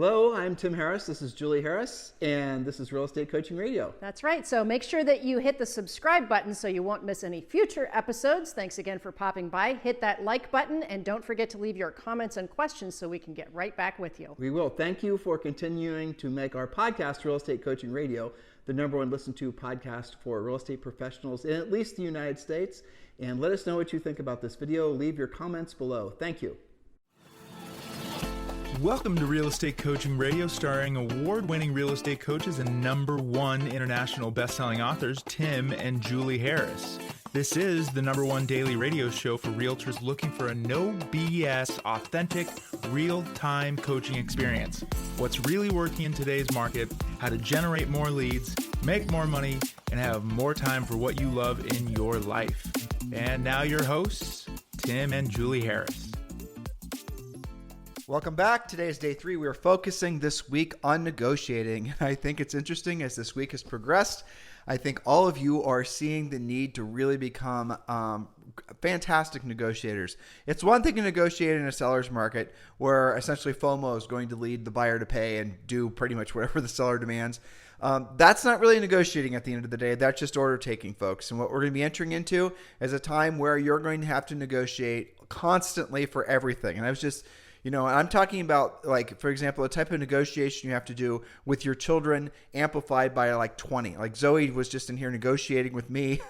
Hello, I'm Tim Harris. This is Julie Harris, and this is Real Estate Coaching Radio. That's right. So make sure that you hit the subscribe button so you won't miss any future episodes. Thanks again for popping by. Hit that like button, and don't forget to leave your comments and questions so we can get right back with you. We will. Thank you for continuing to make our podcast, Real Estate Coaching Radio, the #1 listened to podcast for real estate professionals in at least the United States. And let us know what you think about this video. Leave your comments below. Thank you. Welcome to Real Estate Coaching Radio, starring award-winning real estate coaches and #1 international best-selling authors, Tim and Julie Harris. This is the #1 daily radio show for realtors looking for a no BS, authentic, real-time coaching experience. What's really working in today's market, how to generate more leads, make more money, and have more time for what you love in your life. And now your hosts, Tim and Julie Harris. Welcome back. Today is day 3. We are focusing this week on negotiating. I think it's interesting as this week has progressed. I think all of you are seeing the need to really become fantastic negotiators. It's one thing to negotiate in a seller's market where essentially FOMO is going to lead the buyer to pay and do pretty much whatever the seller demands. That's not really negotiating at the end of the day. That's just order taking, folks. And what we're going to be entering into is a time where you're going to have to negotiate constantly for everything. And I was just... I'm talking about, like, for example, a type of negotiation you have to do with your children amplified by like 20. Like Zoe was just in here negotiating with me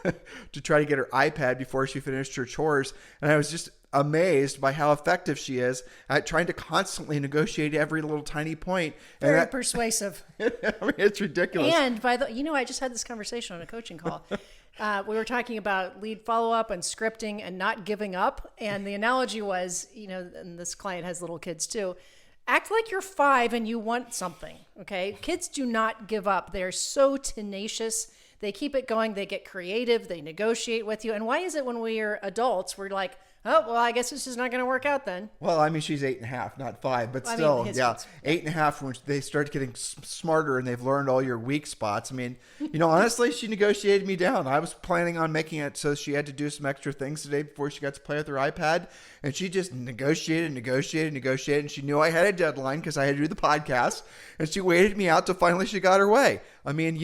to try to get her iPad before she finished her chores. And I was just amazed by how effective she is at trying to constantly negotiate every little tiny point. Very persuasive. I mean, it's ridiculous. And I just had this conversation on a coaching call. We were talking about lead follow-up and scripting and not giving up. And the analogy was, and this client has little kids too, act like you're 5 and you want something, okay? Kids do not give up. They're so tenacious. They keep it going. They get creative. They negotiate with you. And why is it when we are adults, we're like, oh, well, I guess this is not going to work out then. Well, I mean, she's 8.5, not 5, but still, yeah, 8.5 when they start getting smarter and they've learned all your weak spots. I mean, honestly, she negotiated me down. I was planning on making it so she had to do some extra things today before she got to play with her iPad. And she just negotiated. And she knew I had a deadline because I had to do the podcast. And she waited me out till finally she got her way. I mean,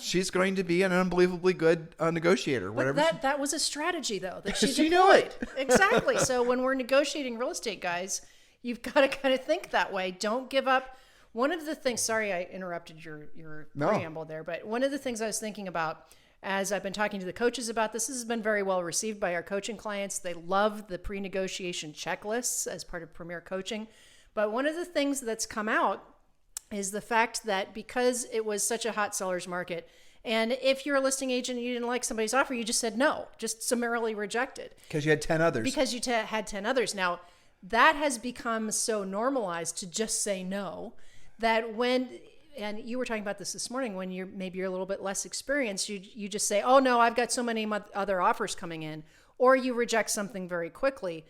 she's going to be an unbelievably good negotiator. But that was a strategy, though, that she knew it. Exactly. So when we're negotiating real estate, guys, you've got to kind of think that way. Don't give up. One of the things, sorry, I interrupted your preamble there, but one of the things I was thinking about as I've been talking to the coaches about this has been very well received by our coaching clients. They love the pre-negotiation checklists as part of Premier Coaching. But one of the things that's come out is the fact that because it was such a hot seller's market, and if you're a listing agent and you didn't like somebody's offer, you just said no, just summarily rejected. Because you had 10 others. Because you had 10 others. Now, that has become so normalized to just say no that and you were talking about this morning, when you're a little bit less experienced, you just say, oh no, I've got so many other offers coming in, or you reject something very quickly.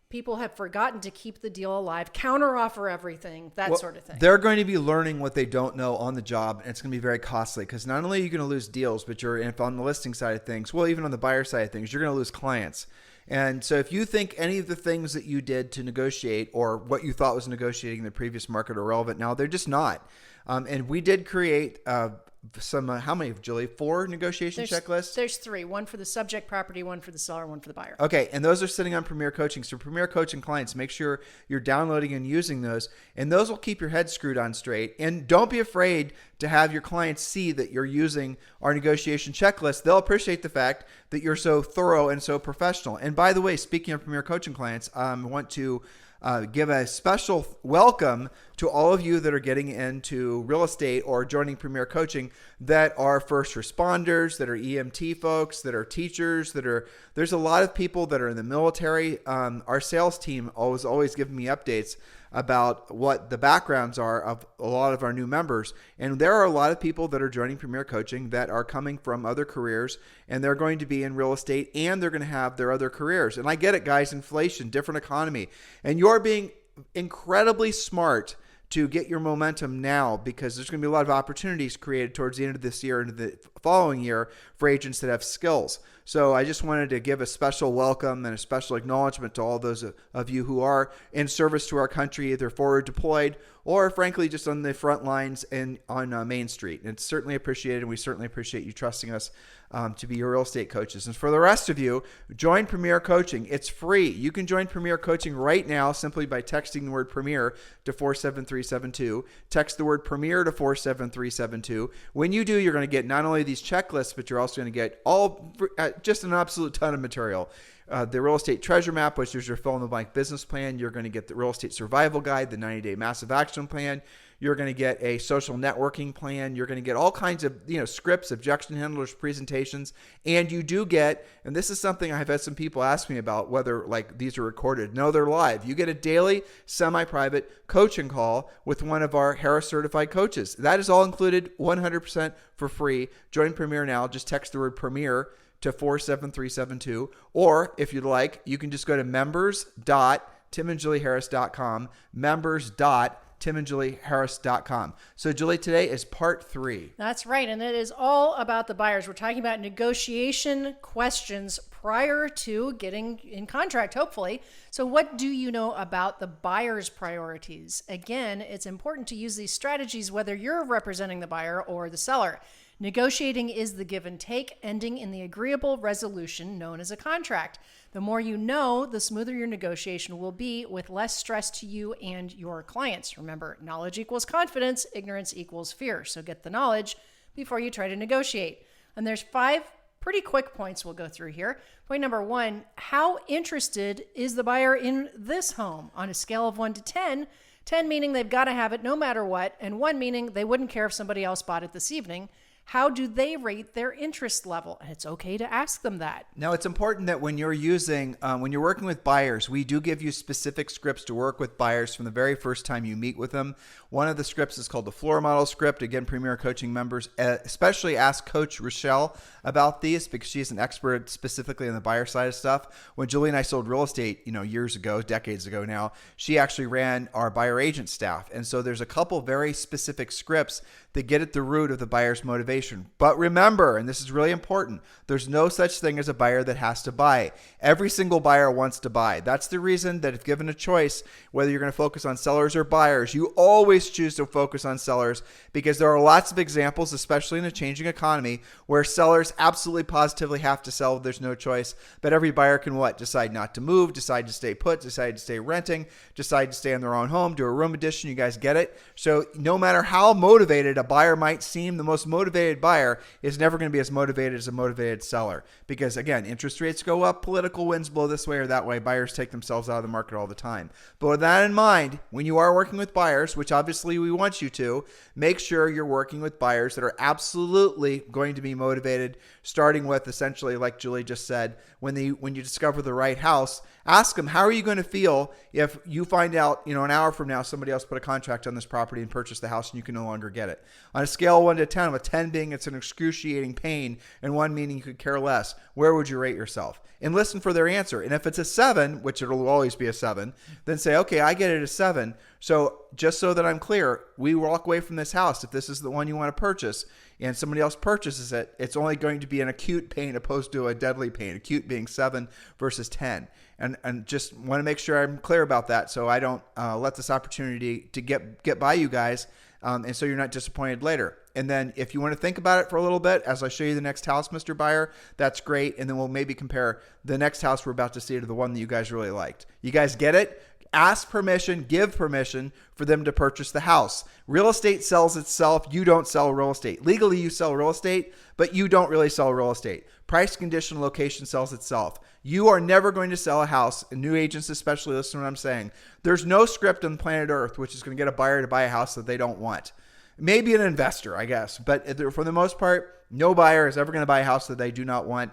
People have forgotten to keep the deal alive, counteroffer everything, sort of thing. They're going to be learning what they don't know on the job, and it's going to be very costly because not only are you going to lose deals, but if on the listing side of things, well, even on the buyer side of things, you're going to lose clients. And so if you think any of the things that you did to negotiate or what you thought was negotiating in the previous market are relevant now, they're just not. And we did create how many, Julie? 4 negotiation checklists? There's 3. One for the subject property, one for the seller, one for the buyer. Okay, and those are sitting on Premier Coaching. So Premier Coaching clients, make sure you're downloading and using those, and those will keep your head screwed on straight. And don't be afraid to have your clients see that you're using our negotiation checklist. They'll appreciate the fact that you're so thorough and so professional. And by the way, speaking of Premier Coaching clients, I want to give a special welcome to all of you that are getting into real estate or joining Premier Coaching that are first responders, that are EMT folks, that are teachers, there's a lot of people that are in the military. Our sales team always giving me updates about what the backgrounds are of a lot of our new members. And there are a lot of people that are joining Premier Coaching that are coming from other careers, and they're going to be in real estate and they're going to have their other careers. And I get it, guys, inflation, different economy. And you're being incredibly smart to get your momentum now, because there's going to be a lot of opportunities created towards the end of this year into the following year for agents that have skills. So I just wanted to give a special welcome and a special acknowledgement to all those of you who are in service to our country, either forward deployed or frankly just on the front lines and on Main Street. And it's certainly appreciated, and we certainly appreciate you trusting us to be your real estate coaches. And for the rest of you, join Premier Coaching. It's free. You can join Premier Coaching right now simply by texting the word Premier to 47372. Text the word Premier to 47372. When you do, you're going to get not only these checklists, but you're also going to get just an absolute ton of material. The real estate treasure map, which is your fill-in-the-blank business plan. You're going to get the real estate survival guide, the 90-day massive action plan. You're going to get a social networking plan. You're going to get all kinds of scripts, objection handlers, presentations, and you do get, and this is something I've had some people ask me about, whether like these are recorded. No, they're live. You get a daily semi-private coaching call with one of our Harris certified coaches. That is all included 100% for free. Join Premier now. Just text the word Premier to 47372, or if you'd like, you can just go to members.timandjulieharris.com, members.timandjulieharris.com. So Julie, today is part 3. That's right, and it is all about the buyers. We're talking about negotiation questions prior to getting in contract, hopefully. So what do you know about the buyer's priorities? Again, it's important to use these strategies whether you're representing the buyer or the seller. Negotiating is the give and take, ending in the agreeable resolution known as a contract. The more you know, the smoother your negotiation will be with less stress to you and your clients. Remember, knowledge equals confidence, ignorance equals fear. So get the knowledge before you try to negotiate. And there's 5 pretty quick points we'll go through here. Point number 1, how interested is the buyer in this home? On a scale of 1 to 10, 10 meaning they've got to have it no matter what, and 1 meaning they wouldn't care if somebody else bought it this evening. How do they rate their interest level? And it's okay to ask them that. Now, it's important that when you're working with buyers, we do give you specific scripts to work with buyers from the very first time you meet with them. One of the scripts is called the floor model script. Again, Premier Coaching members especially ask Coach Rochelle about these because she's an expert specifically on the buyer side of stuff. When Julie and I sold real estate, years ago, decades ago now, she actually ran our buyer agent staff. And so there's a couple very specific scripts that get at the root of the buyer's motivation. But remember, and this is really important, there's no such thing as a buyer that has to buy. Every single buyer wants to buy. That's the reason that if given a choice, whether you're going to focus on sellers or buyers, you always choose to focus on sellers because there are lots of examples, especially in a changing economy, where sellers absolutely positively have to sell. There's no choice. But every buyer can what? Decide not to move, decide to stay put, decide to stay renting, decide to stay in their own home, do a room addition. You guys get it? So no matter how motivated a buyer might seem, the most motivated buyer is never going to be as motivated as a motivated seller because, again, interest rates go up, political winds blow this way or that way, buyers take themselves out of the market all the time. But with that in mind, when you are working with buyers, which obviously we want you to, make sure you're working with buyers that are absolutely going to be motivated, starting with essentially, like Julie just said, when you discover the right house, ask them, how are you going to feel if you find out, an hour from now, somebody else put a contract on this property and purchased the house and you can no longer get it? On a scale of 1 to 10, with 10 being it's an excruciating pain and 1 meaning you could care less, where would you rate yourself? And listen for their answer. And if it's a 7, which it'll always be a 7, then say, okay, I get it a 7. So just so that I'm clear, we walk away from this house. If this is the one you want to purchase and somebody else purchases it, it's only going to be an acute pain opposed to a deadly pain, acute being 7 versus 10. And just want to make sure I'm clear about that so I don't let this opportunity to get by you guys and so you're not disappointed later. And then if you want to think about it for a little bit, as I show you the next house, Mr. Buyer, that's great. And then we'll maybe compare the next house we're about to see to the one that you guys really liked. You guys get it? Ask permission, give permission for them to purchase the house. Real estate sells itself. You don't sell real estate. Legally, you sell real estate, but you don't really sell real estate. Price, condition, location sells itself. You are never going to sell a house, and new agents especially, listen to what I'm saying. There's no script on planet Earth which is going to get a buyer to buy a house that they don't want. Maybe an investor, I guess. But for the most part, no buyer is ever going to buy a house that they do not want.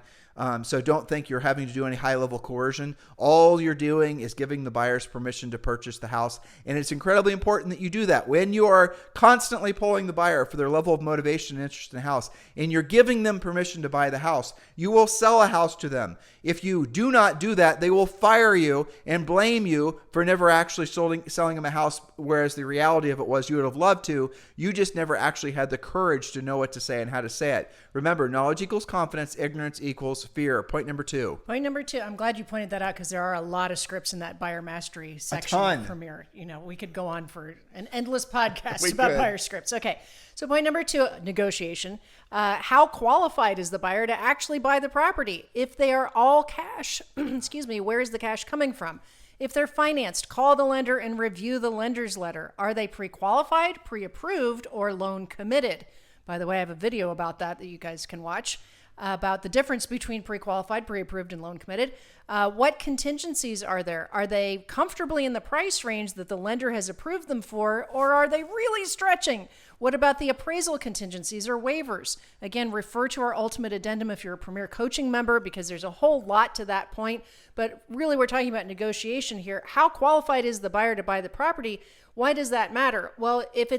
So don't think you're having to do any high-level coercion. All you're doing is giving the buyers permission to purchase the house. And it's incredibly important that you do that. When you are constantly polling the buyer for their level of motivation and interest in the house, and you're giving them permission to buy the house, you will sell a house to them. If you do not do that, they will fire you and blame you for never actually selling them a house, whereas the reality of it was you would have loved to. You just never actually had the courage to know what to say and how to say it. Remember, knowledge equals confidence, ignorance equals fear. Point number 2. Point number 2. I'm glad you pointed that out because there are a lot of scripts in that buyer mastery section of Premier. We could go on for an endless podcast about buyer scripts. Okay. So point number 2, negotiation. How qualified is the buyer to actually buy the property? If they are all cash, where is the cash coming from? If they're financed, call the lender and review the lender's letter. Are they pre-qualified, pre-approved, or loan committed? By the way, I have a video about that you guys can watch about the difference between pre-qualified, pre-approved, and loan committed. What contingencies are there? Are they comfortably in the price range that the lender has approved them for, or are they really stretching? What about the appraisal contingencies or waivers? Again, refer to our ultimate addendum if you're a Premier Coaching member, because there's a whole lot to that point. But really, we're talking about negotiation here. How qualified is the buyer to buy the property? Why does that matter? Well, if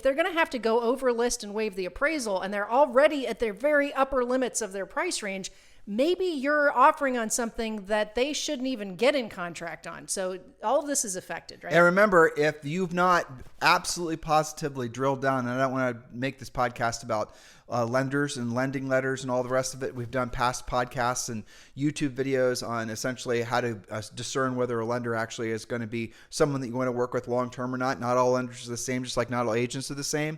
they're going to have to go over list and waive the appraisal, and they're already at their very upper limits of their price range, maybe you're offering on something that they shouldn't even get in contract on. So all of this is affected, right? And remember, if you've not absolutely positively drilled down, and I don't want to make this podcast about lenders and lending letters and all the rest of it. We've done past podcasts and YouTube videos on essentially how to discern whether a lender actually is going to be someone that you want to work with long-term or not. Not all lenders are the same, just like not all agents are the same.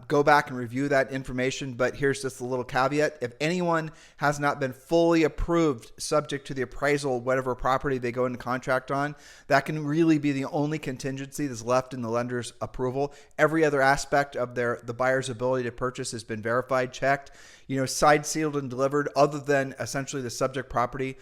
Go back and review that information. But here's just a little caveat. If anyone has not been fully approved subject to the appraisal, whatever property they go into contract on, that can really be the only contingency that's left in the lender's approval. Every other aspect of the buyer's ability to purchase has been verified, checked, side sealed and delivered, other than essentially the subject property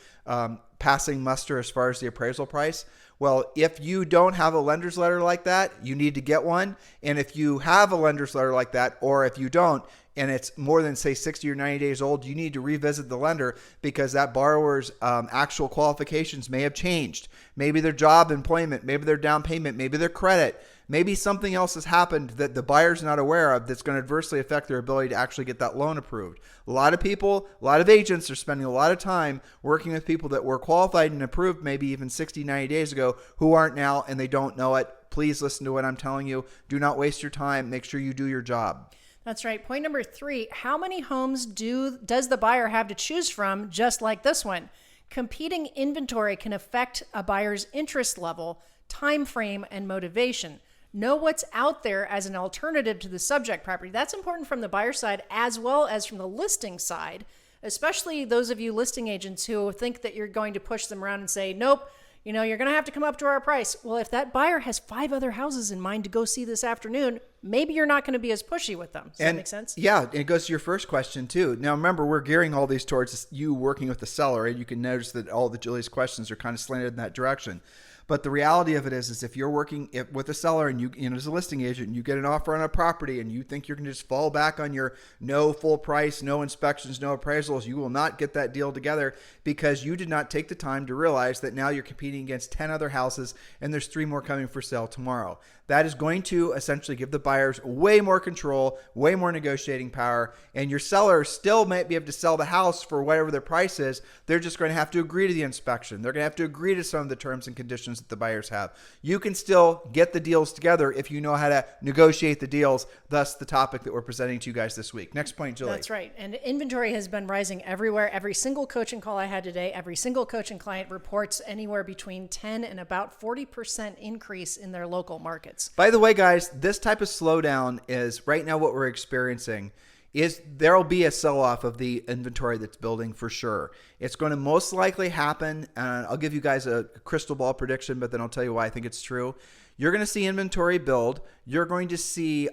passing muster as far as the appraisal price. Well, if you don't have a lender's letter like that, you need to get one. And if you have a lender's letter like that, or if you don't, and it's more than, say, 60 or 90 days old, you need to revisit the lender because that borrower's actual qualifications may have changed. Maybe their job, employment, maybe their down payment, maybe their credit. Maybe something else has happened that the buyer's not aware of that's going to adversely affect their ability to actually get that loan approved. A lot of people, a lot of agents are spending a lot of time working with people that were qualified and approved maybe even 60, 90 days ago who aren't now, and they don't know it. Please listen to what I'm telling you. Do not waste your time. Make sure you do your job. That's right. Point number 3, how many homes does the buyer have to choose from, just like this one? Competing inventory can affect a buyer's interest level, time frame, and motivation. Know what's out there as an alternative to the subject property. That's important from the buyer side as well as from the listing side, especially those of you listing agents who think that you're going to push them around and say, nope, you're going to have to come up to our price. Well, if that buyer has 5 other houses in mind to go see this afternoon, maybe you're not going to be as pushy with them. Does that make sense? Yeah, and it goes to your first question too. Now, remember, we're gearing all these towards you working with the seller, and you can notice that all the Julie's questions are kind of slanted in that direction. But the reality of it is if you're working with a seller and you as a listing agent, and you get an offer on a property and you think you're going to just fall back on your no full price, no inspections, no appraisals, you will not get that deal together because you did not take the time to realize that now you're competing against 10 other houses and there's 3 more coming for sale tomorrow. That is going to essentially give the buyers way more control, way more negotiating power, and your seller still might be able to sell the house for whatever their price is. They're just going to have to agree to the inspection. They're going to have to agree to some of the terms and conditions that the buyers have. You can still get the deals together if you know how to negotiate the deals, thus the topic that we're presenting to you guys this week. Next point, Julie. That's right. And inventory has been rising everywhere. Every single coaching call I had today, every single coaching client reports anywhere between 10 and about 40% increase in their local markets. By the way, guys, this type of slowdown is right now what we're experiencing is there'll be a sell-off of the inventory that's building for sure. It's going to most likely happen, and I'll give you guys a crystal ball prediction, but then I'll tell you why I think it's true. You're going to see inventory build. You're going to see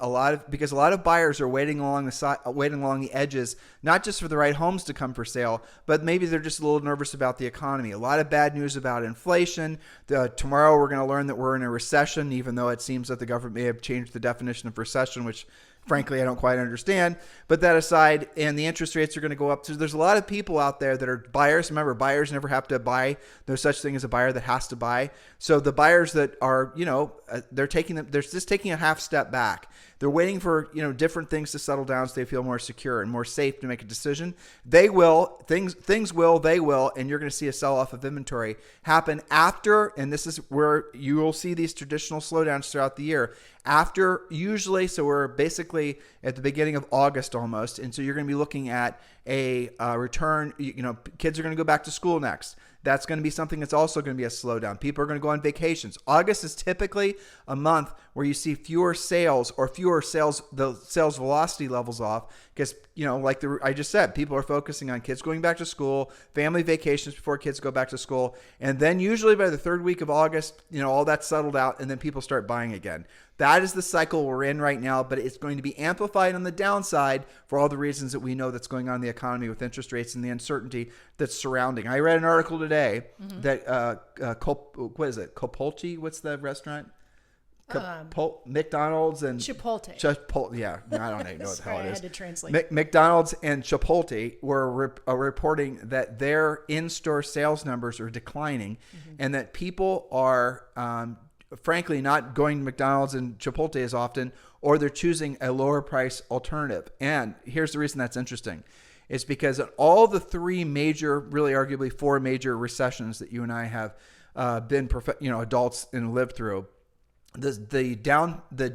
because a lot of buyers are waiting along the edges, not just for the right homes to come for sale, but maybe they're just a little nervous about the economy. A lot of bad news about inflation. Tomorrow we're going to learn that we're in a recession, even though it seems that the government may have changed the definition of recession, which frankly, I don't quite understand. But that aside, and the interest rates are going to go up. So there's a lot of people out there that are buyers. Remember, buyers never have to buy. There's such thing as a buyer that has to buy. So the buyers that are, they're just taking a half step back. They're waiting for, different things to settle down so they feel more secure and more safe to make a decision. They will, things will, and you're going to see a sell-off of inventory happen after, and this is where you will see these traditional slowdowns throughout the year. After, usually, so we're basically at the beginning of August almost, and so you're going to be looking at a return. Kids are going to go back to school next. That's going to be something that's also going to be a slowdown. People are going to go on vacations. August is typically a month where you see fewer sales, the sales velocity levels off because, I just said, people are focusing on kids going back to school, family vacations before kids go back to school. And then usually by the third week of August, all that's settled out and then people start buying again. That is the cycle we're in right now, but it's going to be amplified on the downside for all the reasons that we know that's going on in the economy with interest rates and the uncertainty that's surrounding. I read an article today that, what is it? Chipotle? What's the restaurant? McDonald's and Chipotle. Yeah, I don't even know what the hell it is. I had to translate. McDonald's and Chipotle were reporting that their in-store sales numbers are declining, and that people are frankly not going to McDonald's and Chipotle as often, or they're choosing a lower price alternative. And here's the reason that's interesting. It's because in all the really arguably four major recessions that you and I have been adults and lived through, the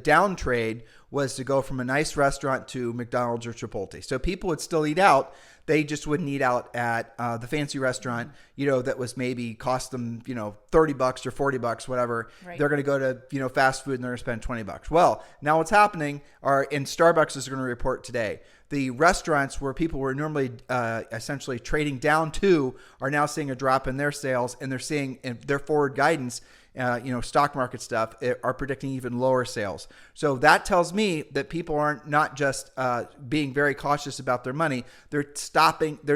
down trade was to go from a nice restaurant to McDonald's or Chipotle. So people would still eat out. They just wouldn't eat out at the fancy restaurant, that was maybe cost them, $30 or $40, whatever. Right. They're going to go to, fast food and they're going to spend $20. Well, now what's happening and Starbucks is going to report today. The restaurants where people were normally essentially trading down to are now seeing a drop in their sales, and they're seeing in their forward guidance, stock market stuff, are predicting even lower sales. So that tells me that people aren't not just being very cautious about their money. They're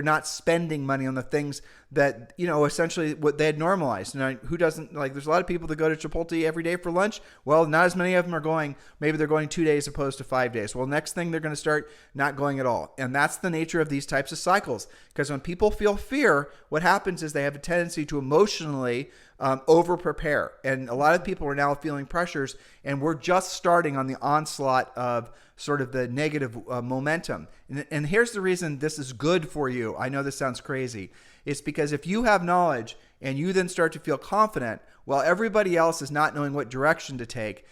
not spending money on the things that, essentially what they had normalized. Now, who doesn't, there's a lot of people that go to Chipotle every day for lunch. Well, not as many of them are going. Maybe they're going 2 days opposed to 5 days. Well, next thing they're going to start not going at all. And that's the nature of these types of cycles. Because when people feel fear, what happens is they have a tendency to emotionally over prepare. And a lot of people are now feeling pressures, and we're just starting on the onslaught of sort of the negative momentum. And here's the reason this is good for you. I know this sounds crazy. It's because if you have knowledge and you then start to feel confident while everybody else is not knowing what direction to take,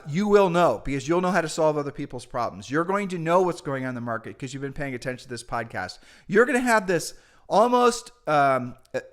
you will know, because you'll know how to solve other people's problems. You're going to know what's going on in the market because you've been paying attention to this podcast. You're going to have this almost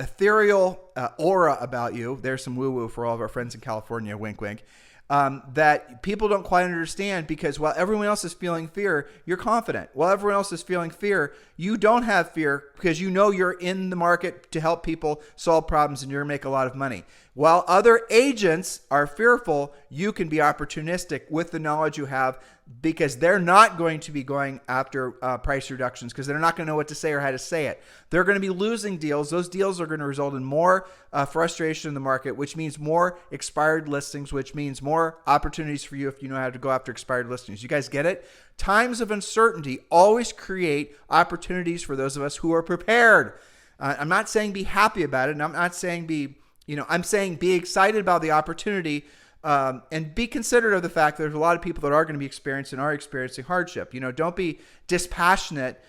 ethereal aura about you. There's some woo-woo for all of our friends in California, wink, wink. That people don't quite understand, because while everyone else is feeling fear, you're confident. While everyone else is feeling fear, you don't have fear because you know you're in the market to help people solve problems and you're going to make a lot of money. While other agents are fearful, you can be opportunistic with the knowledge you have, because they're not going to be going after price reductions because they're not going to know what to say or how to say it. They're going to be losing deals. Those deals are going to result in more frustration in the market, which means more expired listings, which means more opportunities for you if you know how to go after expired listings. You guys get it? Times of uncertainty always create opportunities for those of us who are prepared. I'm not saying be happy about it, and I'm not saying I'm saying be excited about the opportunity. And be considerate of the fact that there's a lot of people that are going to be experiencing hardship. Don't be dispassionate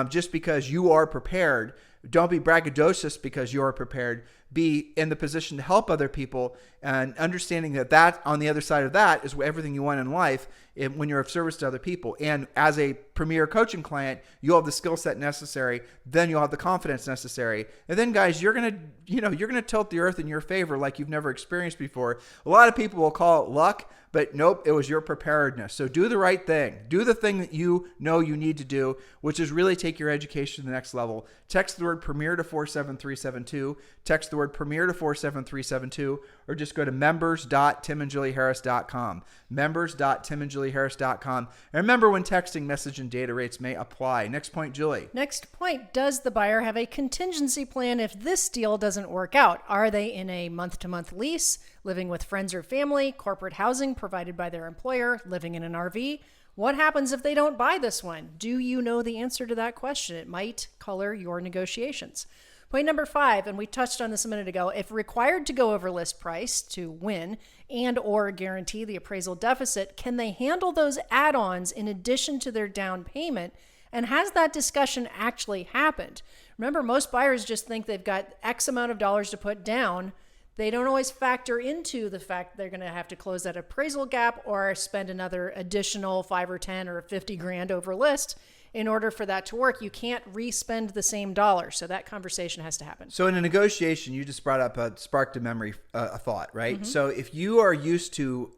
just because you are prepared. Don't be braggadocious because you are prepared. Be in the position to help other people, and understanding that on the other side of that is everything you want in life when you're of service to other people. And as a premier coaching client, you'll have the skill set necessary. Then you'll have the confidence necessary. And then, guys, you're going to tilt the earth in your favor like you've never experienced before. A lot of people will call it luck, but nope, it was your preparedness. So do the right thing. Do the thing that you know you need to do, which is really take your education to the next level. Text the word premier to 47372. Text the word word Premier to 47372, or just go to members.timandjulieharris.com. Members.timandjulieharris.com. And remember, when texting, message and data rates may apply. Next point, Julie. Next point, does the buyer have a contingency plan if this deal doesn't work out? Are they in a month-to-month lease, living with friends or family, corporate housing provided by their employer, living in an RV? What happens if they don't buy this one? Do you know the answer to that question? It might color your negotiations. Point number 5, and we touched on this a minute ago, if required to go over list price to win and or guarantee the appraisal deficit, can they handle those add-ons in addition to their down payment? And has that discussion actually happened? Remember, most buyers just think they've got X amount of dollars to put down. They don't always factor into the fact they're going to have to close that appraisal gap or spend another additional 5 or 10 or 50 grand over list in order for that to work. You can't re-spend the same dollar. So that conversation has to happen. So in a negotiation, you just brought up sparked a memory, a thought, right? Mm-hmm. So if you are used to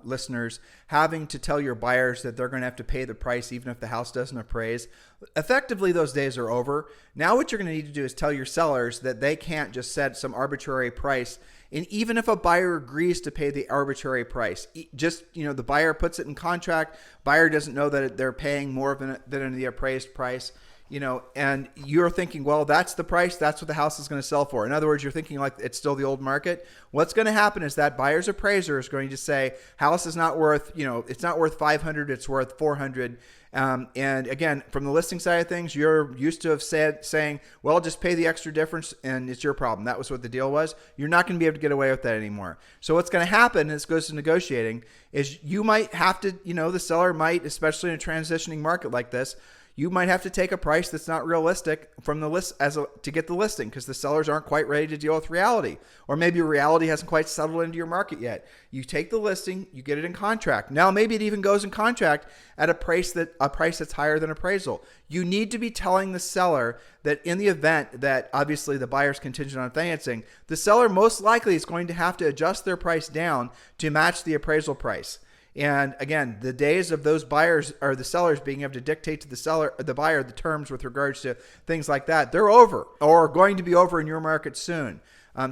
listeners having to tell your buyers that they're going to have to pay the price even if the house doesn't appraise, effectively those days are over. Now what you're going to need to do is tell your sellers that they can't just set some arbitrary price. And even if a buyer agrees to pay the arbitrary price, just, the buyer puts it in contract, buyer doesn't know that they're paying more than the appraised price, and you're thinking, well, that's the price, that's what the house is going to sell for. In other words, you're thinking like it's still the old market. What's going to happen is that buyer's appraiser is going to say, house is not worth, it's not worth 500, it's worth 400. And again, from the listing side of things, you're used to saying, well, just pay the extra difference and it's your problem. That was what the deal was. You're not going to be able to get away with that anymore. So what's going to happen, and this goes to negotiating, is you might have to, the seller might, especially in a transitioning market like this, you might have to take a price that's not realistic from the list to get the listing because the sellers aren't quite ready to deal with reality. Or maybe reality hasn't quite settled into your market yet. You take the listing, you get it in contract. Now maybe it even goes in contract at a price that's higher than appraisal. You need to be telling the seller that in the event that obviously the buyer's contingent on financing, the seller most likely is going to have to adjust their price down to match the appraisal price. And again, the days of those buyers or the sellers being able to dictate to the buyer the terms with regards to things like that, they're over or going to be over in your market soon.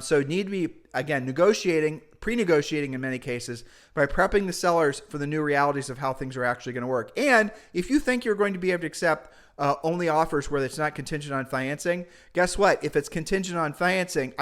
So you need to be, again, pre-negotiating in many cases by prepping the sellers for the new realities of how things are actually going to work. And if you think you're going to be able to accept only offers where it's not contingent on financing, guess what? If it's contingent on financing,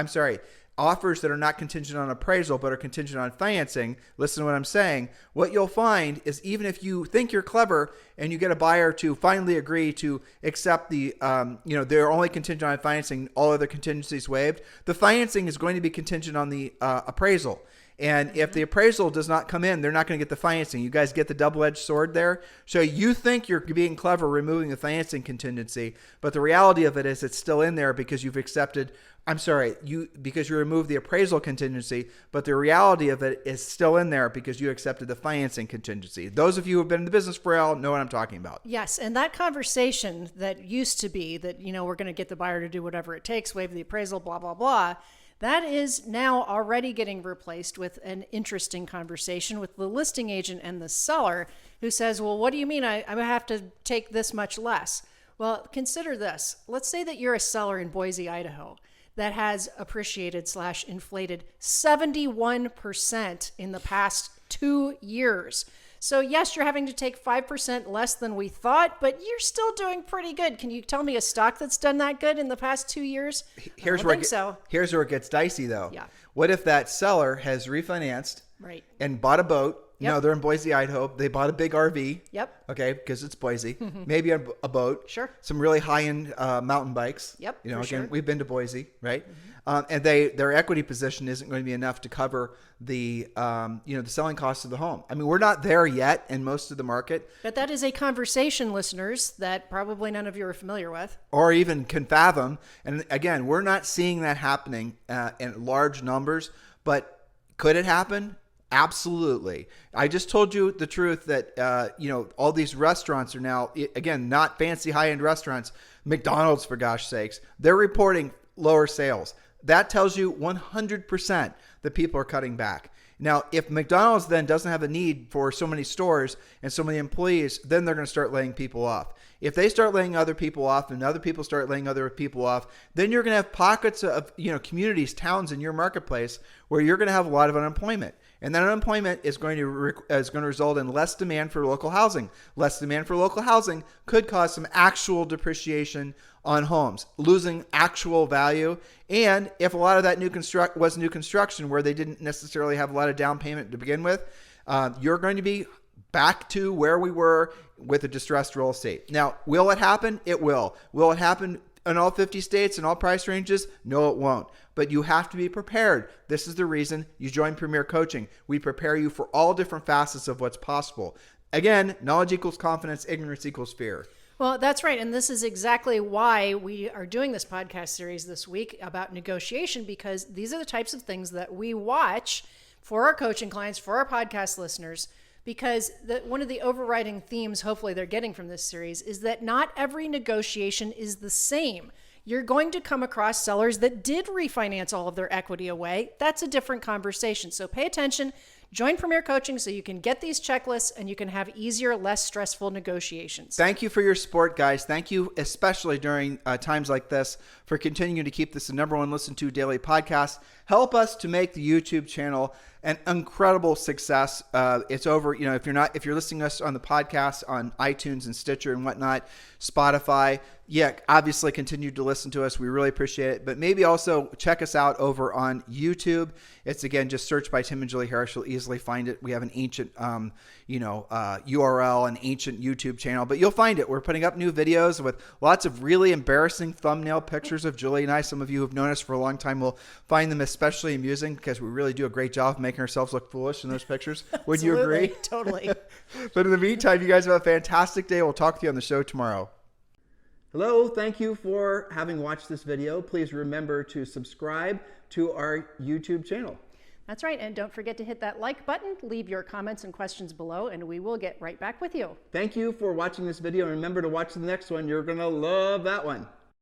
offers that are not contingent on appraisal but are contingent on financing, listen to what I'm saying, what you'll find is even if you think you're clever and you get a buyer to finally agree to accept they're only contingent on financing, all other contingencies waived, the financing is going to be contingent on the appraisal. And if the appraisal does not come in, they're not going to get the financing. You guys get the double-edged sword there? So you think you're being clever removing the financing contingency, but the reality of it is it's still in there because you've because you removed the appraisal contingency, but the reality of it is still in there because you accepted the financing contingency. Those of you who have been in the business for a while know what I'm talking about. Yes, and that conversation that used to be that, we're going to get the buyer to do whatever it takes, waive the appraisal, blah, blah, blah, that is now already getting replaced with an interesting conversation with the listing agent and the seller who says, well, what do you mean I have to take this much less? Well, consider this. Let's say that you're a seller in Boise, Idaho that has appreciated/inflated 71% in the past 2 years. So yes, you're having to take 5% less than we thought, but you're still doing pretty good. Can you tell me a stock that's done that good in the past 2 years? Here's where it gets dicey though. Yeah. What if that seller has refinanced and bought a boat? Yep. No, they're in Boise, Idaho. They bought a big RV. Yep. Okay, because it's Boise. Maybe a boat. Sure. Some really high-end mountain bikes. Yep. Again, we've been to Boise, right? And their equity position isn't going to be enough to cover the the selling costs of the home. I mean, we're not there yet in most of the market. But that is a conversation, listeners, that probably none of you are familiar with, or even can fathom. And again, we're not seeing that happening in large numbers. But could it happen? Absolutely. I just told you the truth that, all these restaurants are now, again, not fancy high-end restaurants, McDonald's for gosh sakes, they're reporting lower sales. That tells you 100% that people are cutting back. Now, if McDonald's then doesn't have a need for so many stores and so many employees, then they're going to start laying people off. If they start laying other people off and other people start laying other people off, then you're going to have pockets of communities, towns in your marketplace where you're going to have a lot of unemployment. And that unemployment is going to result in less demand for local housing. Less demand for local housing could cause some actual depreciation on homes, losing actual value. And if a lot of that was new construction where they didn't necessarily have a lot of down payment to begin with, you're going to be back to where we were with a distressed real estate. Now, will it happen? It will. Will it happen in all 50 states and all price ranges? No, it won't. But you have to be prepared. This is the reason you join Premier Coaching. We prepare you for all different facets of what's possible. Again, knowledge equals confidence, ignorance equals fear. Well, that's right. And this is exactly why we are doing this podcast series this week about negotiation, because these are the types of things that we watch for our coaching clients, for our podcast listeners, because one of the overriding themes, hopefully they're getting from this series, is that not every negotiation is the same. You're going to come across sellers that did refinance all of their equity away. That's a different conversation. So pay attention. Join Premier Coaching so you can get these checklists and you can have easier, less stressful negotiations. Thank you for your support, guys. Thank you, especially during times like this, for continuing to keep this the number one listened to daily podcast. Help us to make the YouTube channel an incredible success. It's over, if you're listening to us on the podcast on iTunes and Stitcher and whatnot, Spotify, obviously continue to listen to us. We really appreciate it. But maybe also check us out over on YouTube. It's, again, just search by Tim and Julie Harris. You'll easily find it. We have an ancient, URL, an ancient YouTube channel, but you'll find it. We're putting up new videos with lots of really embarrassing thumbnail pictures of Julie and I. Some of you who have known us for a long time will find them especially amusing because we really do a great job of making ourselves look foolish in those pictures. Would you agree? Totally. But in the meantime, you guys have a fantastic day. We'll talk to you on the show tomorrow. Hello, thank you for having watched this video. Please remember to subscribe to our YouTube channel. That's right. And don't forget to hit that like button, leave your comments and questions below, and we will get right back with you. Thank you for watching this video. And remember to watch the next one. You're going to love that one.